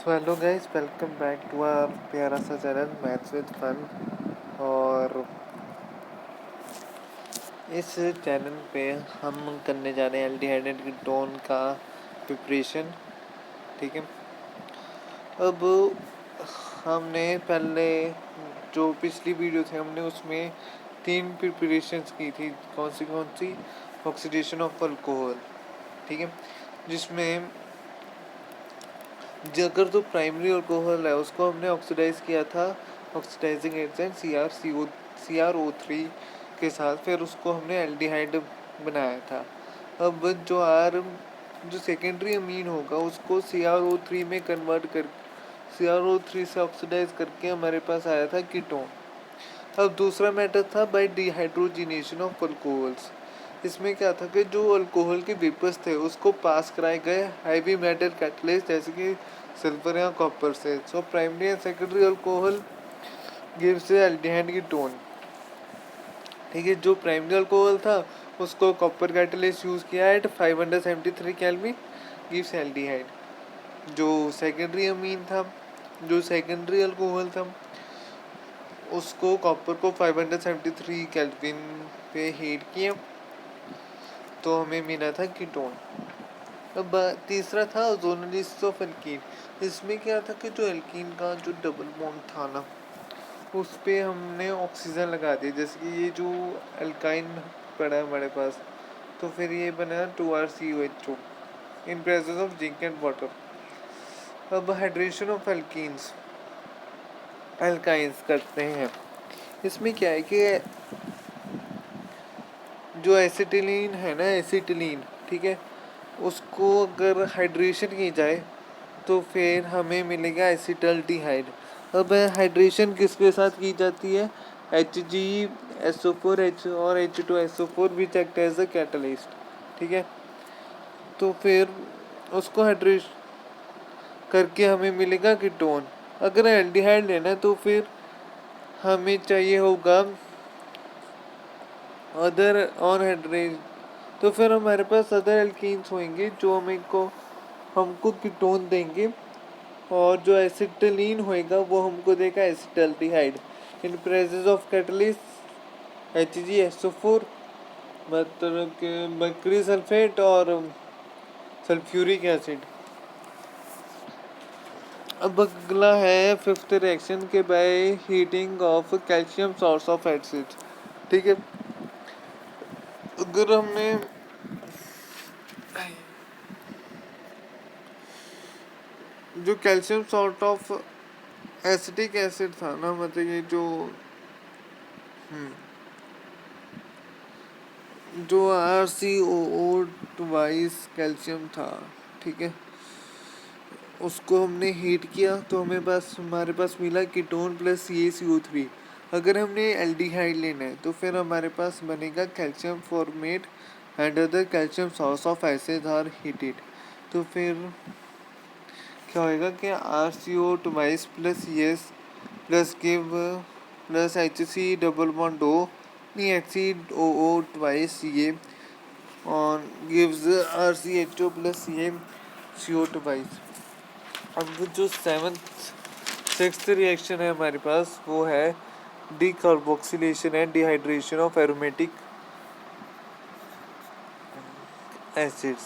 So hello guys, welcome back to our प्यारा सा channel maths with fun. और इस चैनल पे हम करने जा रहे हैं एल्डिहाइड कीटोन का प्रिपरेशन। ठीक है। अब हमने पहले जो पिछली वीडियो थी हमने उसमें 3 प्रिपरेशंस की थी। कौन सी? Oxidation of alcohol. ठीक है। जिसमें अगर तो प्राइमरी अल्कोहल है उसको हमने ऑक्सीडाइज किया था ऑक्सीडाइजिंग एजेंट CrO3 के साथ, फिर उसको हमने एल्डिहाइड बनाया था। अब जो सेकेंडरी अमीन होगा उसको CrO3 में कन्वर्ट कर CrO3 से ऑक्सीडाइज करके हमारे पास आया था कीटोन। अब दूसरा मैटर था बाय डिहाइड्रोजिनेशन ऑफ अल्कोहल्स। इसमें क्या था कि जो अल्कोहल के वेपर्स थे उसको पास कराए गए हैवी मेटल कैटलिस्ट जैसे कि सिल्वर या कॉपर से। So primary and secondary alcohol gives aldehyde ketone. ठीक है। जो प्राइमरी अल्कोहल था उसको कॉपर कैटलिस्ट यूज किया एट 573 केल्विन गिव्स एल्डिहाइड। जो सेकेंडरी अमीन था, जो सेकेंडरी अल्कोहल था, उसको कॉपर को 573 केल्विन पे हीट किया तो हमें मिला था कीटोन। अब तीसरा था ओजोनोलिसिस ऑफ एल्कीन। इसमें क्या था कि जो एल्कीन का जो डबल बॉन्ड था ना उस पे हमने ऑक्सीजन लगा दिया, जैसे कि ये जो एल्काइन पड़ा है हमारे पास, तो फिर ये बना 2RCOH2 in presence of zinc and water. अब हाइड्रेशन ऑफ एल्काइंस करते हैं। इसमें क्या है कि जो एसिटिलीन है ना, एसिटिलीन, ठीक है, उसको अगर हाइड्रेशन की जाए तो फिर हमें मिलेगा एसिटल्डिहाइड। अब हाइड्रेशन किसके साथ की जाती है? HgSO4 और H2SO4 which act as a catalyst. ठीक है। तो फिर उसको हाइड्रेशन करके हमें मिलेगा कीटोन। अगर एल्डिहाइड लेना है तो फिर हमें चाहिए होगा अदर ऑन हाइड्रेशन, तो फिर हमारे पास अदर एल्कीन्स होंगे जो हमको कीटोन देंगे, और जो एसिटिलीन होएगा वो हमको देगा acetaldehyde in presence of catalyst HgSO4, मतलब कि मर्करी सल्फेट और सल्फ्यूरिक एसिड। अब अगला है फिफ्थ रिएक्शन के by heating of calcium source of acid. ठीक है। अगर हमने जो calcium salt of acetic acid था ना, मतलब ये जो RCOO ट्वाइस कैल्शियम था, ठीक है, उसको हमने हीट किया तो हमारे पास मिला कीटोन प्लस CaCO3। अगर हमने एल्डिहाइड लेना है तो फिर हमारे पास बनेगा calcium formate and other calcium source of acid are heated. तो फिर क्या होएगा कि RCO twice plus CS plus give plus HC double bond O नहीं HCOO twice CA on gives RCHO plus CaCO twice. अब जो सिक्स्थ रिएक्शन है हमारे पास वो है decarboxylation and dehydration of aromatic acids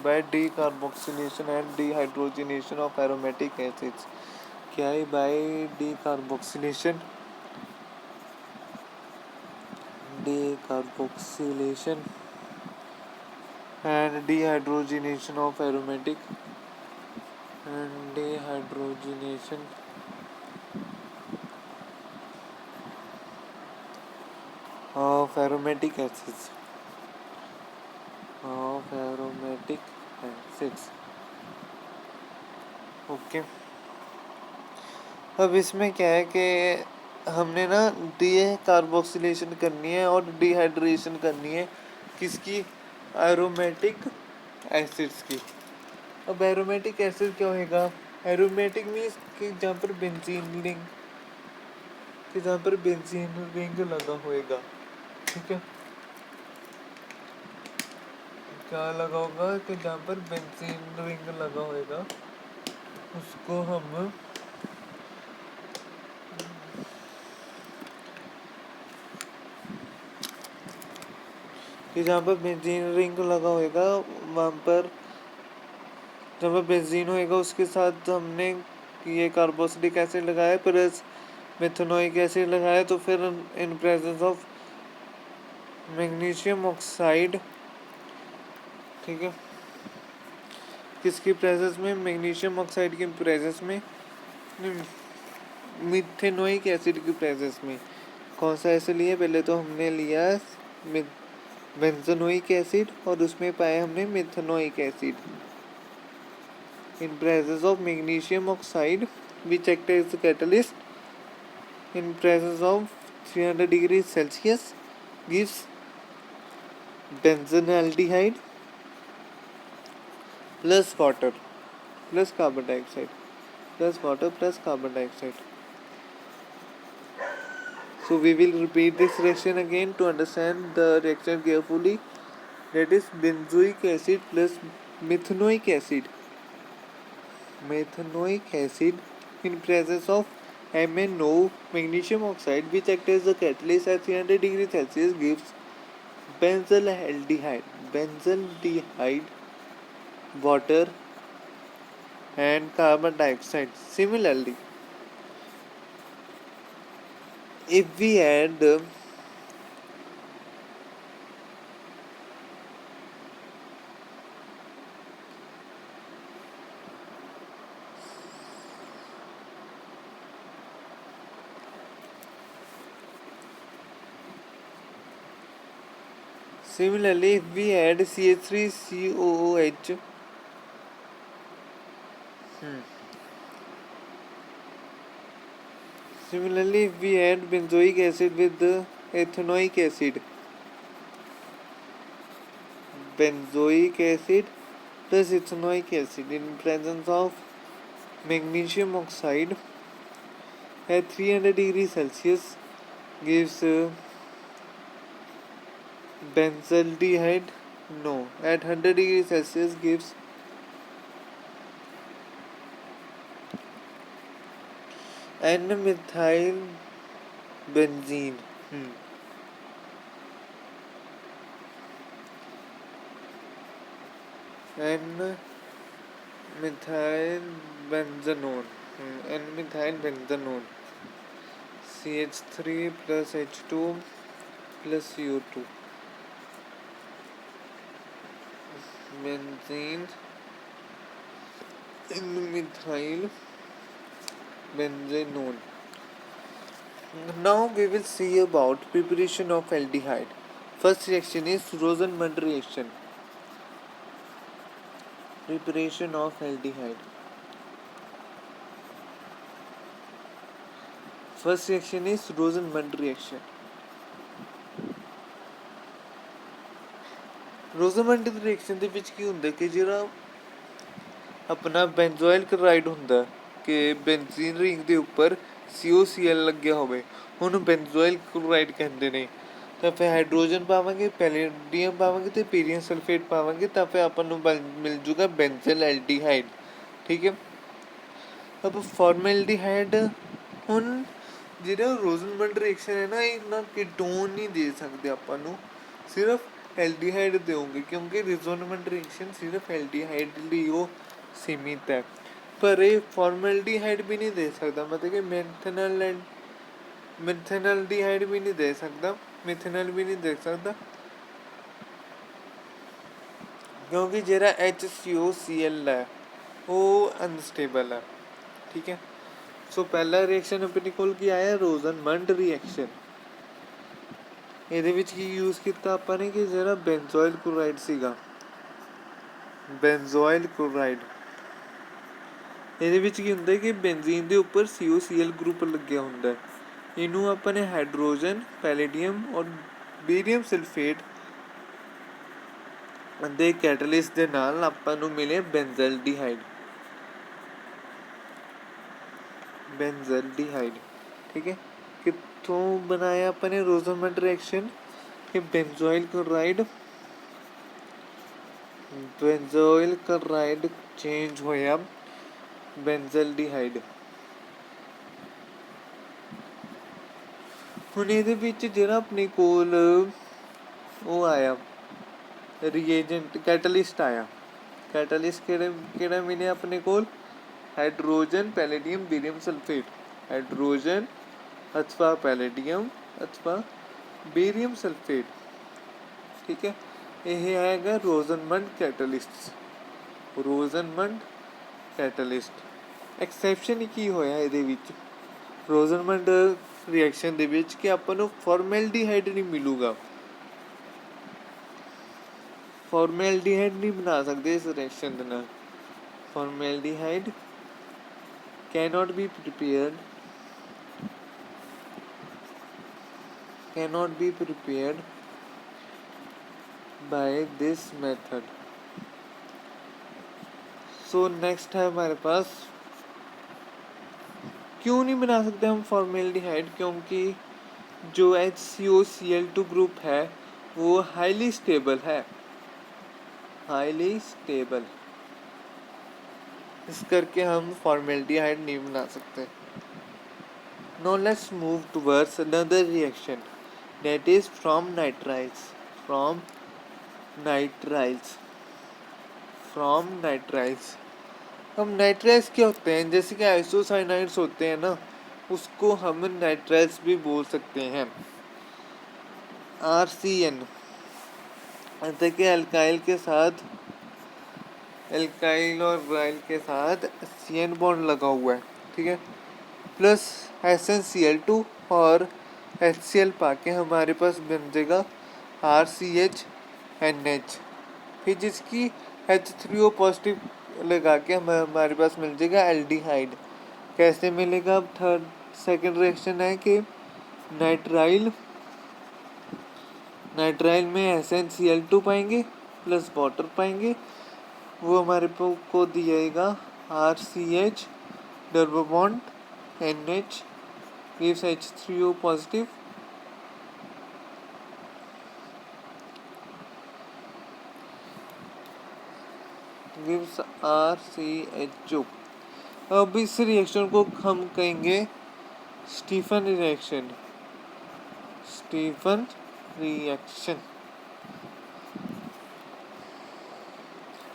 by decarboxylation and dehydrogenation of aromatic acids. क्या है by decarboxylation? Decarboxylation and dehydrogenation of aromatic and dehydrogenation of aromatic acids okay. अब इसमें क्या है कि हमने ना डीकार्बोक्सिलेशन करनी है और डिहाइड्रेशन करनी है किसकी? एरोमेटिक एसिड्स की। अब एरोमेटिक एसिड क्या होएगा? एरोमेटिक मीन्स कि जहाँ पर बेंजीन रिंग लगा होएगा। ठीक है। क्या लगा होगा कि जहाँ पर बेंजीन रिंग लगा होएगा उसको हम कि जहाँ पर बेंजीन रिंग लगा होगा वहाँ पर जहाँ पर बेंजीन होएगा उसके साथ हमने ये कार्बोक्सिलिक एसिड लगाया प्लस मेथनोइक एसिड लगाया, तो फिर in presence of magnesium oxide, ठीक है, किसकी प्रेजेंस में, मैग्नीशियम ऑक्साइड की प्रेजेंस में, मिथेनोइक एसिड की प्रेजेंस में। कौन सा एसिड लिया, पहले तो हमने लिया बेंजोनोइक एसिड और उसमें पाया हमने methanoic acid. In presence of magnesium oxide which act as the catalyst in presence of 300 degrees Celsius gives benzaldehyde plus water plus carbon dioxide plus water plus carbon dioxide. So we will repeat this reaction again to understand the reaction carefully. That is benzoic acid plus methanoic acid. Methanoic acid in presence of MnO, magnesium oxide, which acts as the catalyst at 300 degrees Celsius, gives benzaldehyde, water, and carbon dioxide. Similarly, if we add CH3COOH, similarly if we add benzoic acid with the ethanoic acid, benzoic acid plus ethanoic acid in presence of magnesium oxide at 300 degrees Celsius gives benzaldehyde. No, at 100 degrees Celsius gives N-methyl benzene. N-methyl benzanone. N-methyl benzanone. CH3 plus H2 plus CO2. Benzene, N-methyl benzanone. Now we will see about preparation of aldehyde. First reaction is Rosenmund reaction. Preparation of aldehyde. First reaction is Rosenmund reaction. Rosenmund reaction ਦੇ ਵਿੱਚ ਕੀ ਹੁੰਦਾ ਕਿ ਜਿਹੜਾ ਆਪਣਾ ਬੈਂਜ਼ੋਇਲ chloride ਹੁੰਦਾ ਕਿ ਬੈਂਜ਼ੀਨ ring ਦੇ ਉੱਪਰ COCl ਲੱਗਿਆ ਹੋਵੇ, ਉਹਨੂੰ ਬੈਂਜ਼ੋਇਲ ਕਲੋਰਾਈਡ ਕਹਿੰਦੇ ਨੇ। ਤਾਂ ਫਿਰ ਹਾਈਡਰੋਜਨ ਪਾਵਾਂਗੇ, ਪੈਲੇਡੀਅਮ ਪਾਵਾਂਗੇ ਤੇ ਪੀਰੀਅਮ ਸਲਫੇਟ ਪਾਵਾਂਗੇ ਤਾਂ ਫਿਰ ਆਪਾਂ ਨੂੰ ਮਿਲ ਜੂਗਾ ਬੈਂਜ਼ਲ ਐਲਡੀਹਾਈਡ, ਠੀਕ ਹੈ। अब ਫਾਰਮੈਲਡੀਹਾਈਡ ਹੁਣ ਜਿਹੜਾ ਰੋਜ਼ਨਮੰਡ ਰਿਐਕਸ਼ਨ ਹੈ ਨਾ, ਇਹ ਨਾ ਕੀਟੋਨ ਨਹੀਂ ਦੇ ਸਕਦੇ ਆਪਾਂ ਨੂੰ, ਸਿਰਫ ਐਲਡੀਹਾਈਡ ਦੇਵਾਂਗੇ ਕਿਉਂਕਿ ਰੋਜ਼ਨਮੰਡ ਰਿਐਕਸ਼ਨ ਸਿਰਫ ਐਲਡੀਹਾਈਡ ਲਈ ਉਹ ਸੀਮਿਤ ਹੈ। ਪਰ ਇਹ ਫਾਰਮੈਲਡੀਹਾਈਡ ਵੀ ਨਹੀਂ ਦੇ ਸਕਦਾ, ਮਤਲਬ ਕਿ ਮਿਥੇਨਲਡੀਹਾਈਡ ਵੀ ਨਹੀਂ ਦੇ ਸਕਦਾ, ਮਿਥੇਨਲ ਵੀ ਨਹੀਂ ਦੇ ਸਕਦਾ ਕਿਉਂਕਿ ਜਿਹੜਾ HCOCl ਹੈ ਉਹ ਅਨਸਟੇਬਲ ਹੈ, ਠੀਕ ਹੈ। ਸੋ ਪਹਿਲਾ ਰਿਐਕਸ਼ਨ ਆਪਣੇ ਕੋਲ ਕੀ ਆਇਆ, ਰੋਜ਼ਨਮੰਡ ਰਿਐਕਸ਼ਨ। ਇਹਦੇ ਵਿੱਚ ਕੀ ਯੂਜ਼ ਕੀਤਾ ਆਪਾਂ ਨੇ ਕਿ ਜਿਹੜਾ ਬੈਂਜ਼ੋਇਲ ਕਲੋਰਾਈਡ ਸੀਗਾ, ਬੈਂਜ਼ੋਇਲ ਕਲੋਰਾਈਡ, ਇਹਦੇ ਵਿੱਚ ਕੀ ਹੁੰਦਾ ਕਿ ਬੈਂਜ਼ੀਨ ਦੇ ਉੱਪਰ COCl ਗਰੁੱਪ ਲੱਗਿਆ ਹੁੰਦਾ, ਇਹਨੂੰ ਆਪਾਂ ਨੇ ਹਾਈਡਰੋਜਨ, ਪੈਲੇਡੀਅਮ ਔਰ ਬੇਰੀਅਮ ਸਲਫੇਟ ਦੇ ਕੈਟਲਿਸਟ ਦੇ ਨਾਲ ਆਪਾਂ ਨੂੰ ਮਿਲੇ ਬੈਂਜ਼ਲਡੀਹਾਈਡ, ਬੈਂਜ਼ਲਡੀਹਾਈਡ, ਠੀਕ ਹੈ। ਕਿੱਥੋਂ ਬਣਾਇਆ ਆਪਾਂ ਨੇ ਰੋਜ਼ਨਮੰਡ ਰਿਐਕਸ਼ਨ ਕਿ ਬੈਂਜ਼ੋਇਲ ਕਲੋਰਾਈਡ ਚੇਂਜ ਹੋਇਆ बेंजल्डिहाइड। ਹੁਣ ਇਹਦੇ ਵਿੱਚ ਜਿਹੜਾ ਆਪਣੇ ਕੋਲ ਉਹ ਆਇਆ ਰੀਏਜੈਂਟ ਕੈਟਲਿਸਟ ਆਇਆ। ਕੈਟਲਿਸਟ ਕਿਹੜਾ ਮਿਲਿਆ ਆਪਣੇ ਕੋਲ? Hydrogen palladium barium sulphate. Hydrogen अथवा पैलेडियम अथवा बेरियम सल्फेट। ठीक है, यह हैगा रोजनमंड कैटलिस्ट। रोजनमंड कैटलिस्ट एक्सैप्शन की होया ਇਹਦੇ ਵਿੱਚ रोजनमंड रिएक्शन ਦੇ ਵਿੱਚ ਕਿ ਆਪਾਂ ਨੂੰ ਫਾਰਮੈਲਡੀਹਾਈਡ नहीं मिलूगा। ਫਾਰਮੈਲਡੀਹਾਈਡ नहीं बना सकते इस रिएक्शन ਦੇ ਨਾਲ। Formaldehyde cannot be prepared by this method। so next है हमारे पास क्यों नहीं बना सकते हम फॉर्मेल्डिहाइड? क्योंकि जो HCOCl2 ग्रुप है वो हाईली स्टेबल है, हाईली स्टेबल। इस करके हम फॉर्मेल्डिहाइड नहीं बना सकते। Now let's move towards another reaction, that is from nitriles। हम नाइट्राइल्स क्या होते हैं? जैसे कि आइसोसाइनाइड्स होते हैं ना, उसको हम नाइट्राइल्स भी बोल सकते हैं। RCN जैसे कि एल्काइल के साथ, एल्काइल और ब्राइल के साथ CN बॉन्ड लगा हुआ है, ठीक है, प्लस SnCl2 और HCl पाके हमारे पास बन जाएगा RCHNH। फिर जिसकी H3O पॉजिटिव लगा के हमारे पास मिल जाएगा एल्डिहाइड। कैसे मिलेगा? अब सेकंड रिएक्शन है कि नाइट्राइल में SnCl2 पाएंगे प्लस वाटर पाएंगे, वो हमारे को दिएगा RCH double bond NH gives H3O positive, gives RCHO। अब इस रिएक्शन को हम कहेंगे स्टीफन रिएक्शन।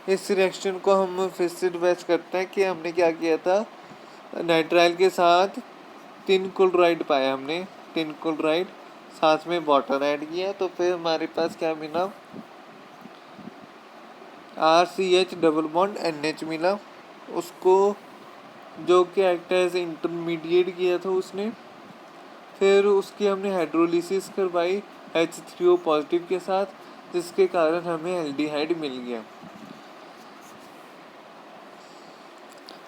इस रिएक्शन को हम फिर से रिवाइज करते हैं कि हमने क्या किया था। नाइट्राइल के साथ टिन क्लोराइड पाया हमने, टिन क्लोराइड, साथ में वाटर ऐड किया, तो फिर हमारे पास क्या मिला? RCH डबल बॉन्ड NH मिला। उसको जो कि एक्ट एज इंटरमीडिएट किया था उसने, फिर उसकी हमने हाइड्रोलिसिस करवाई H3O पॉजिटिव के साथ, जिसके कारण हमें एल्डिहाइड मिल गया।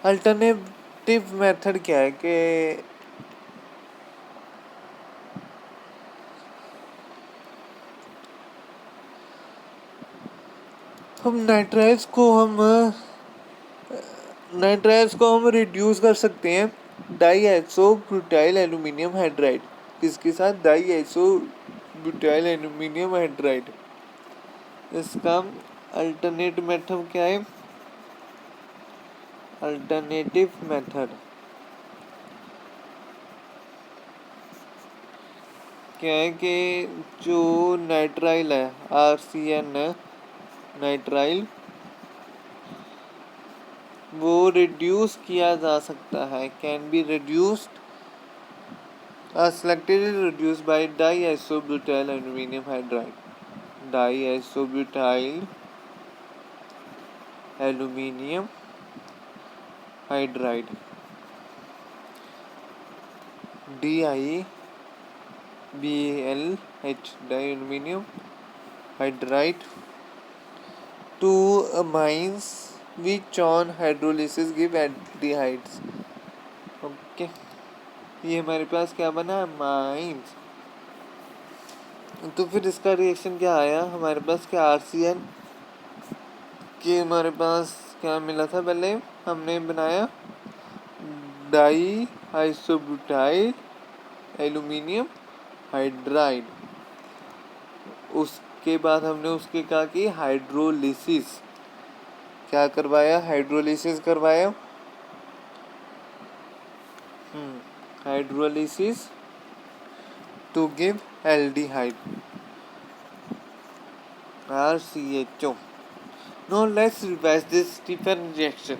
अल्टरनेटिव मेथड क्या है कि हम नाइट्राइल्स को हम रिड्यूस कर सकते हैं डाईआइसोब्यूटाइल एल्यूमिनियम हाइड्राइड। किसके साथ? डाईआइसोब्यूटाइल एल्यूमिनियम हाइड्राइड। इसका अल्टरनेट मेथड क्या है? अल्टरनेटिव मेथड क्या है कि जो नाइट्राइल है, RCN नाइट्राइल, वो रिड्यूस किया जा सकता है, can be reduced selectively reduced by diisobutyl aluminum hydride। diisobutyl aluminum hydride, DiBlH, dialuminum hydride, two amines which on hydrolysis give aldehydes। Okay, ये हमारे पास क्या बना? अमाइंस। तो फिर इसका रिएक्शन क्या आया हमारे पास? क्या RCN कि हमारे पास क्या मिला था? पहले हमने बनाया डाई आइसोब्यूटाइल एल्यूमिनियम हाइड्राइड, उसके बाद हमने उसके कहा कि हाइड्रोलिसिस क्या करवाया? हाइड्रोलिसिस करवाया। Hmm. Hydrolysis to give aldehyde, RCHO. Now let's revise this different reaction.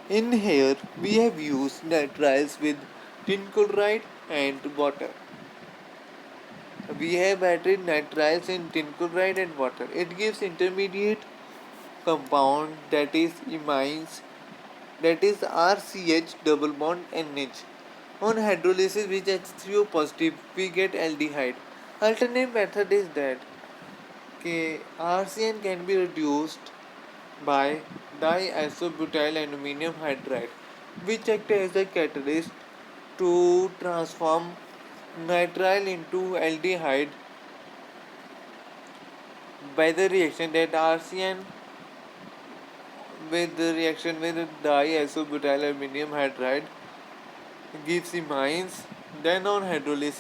In here we have used nitriles with tin chloride and water. We have added nitriles in tin chloride and water. It gives intermediate compound that is imines, that is RCH double bond NH. On hydrolysis with H3O positive we get aldehyde. Alternate method is that RCN can be reduced by diisobutyl aluminum hydride, which acts as a catalyst to transform nitrile into aldehyde by the reaction that RCN with the reaction with diisobutyl aluminum hydride gives imines. Then on hydrolysis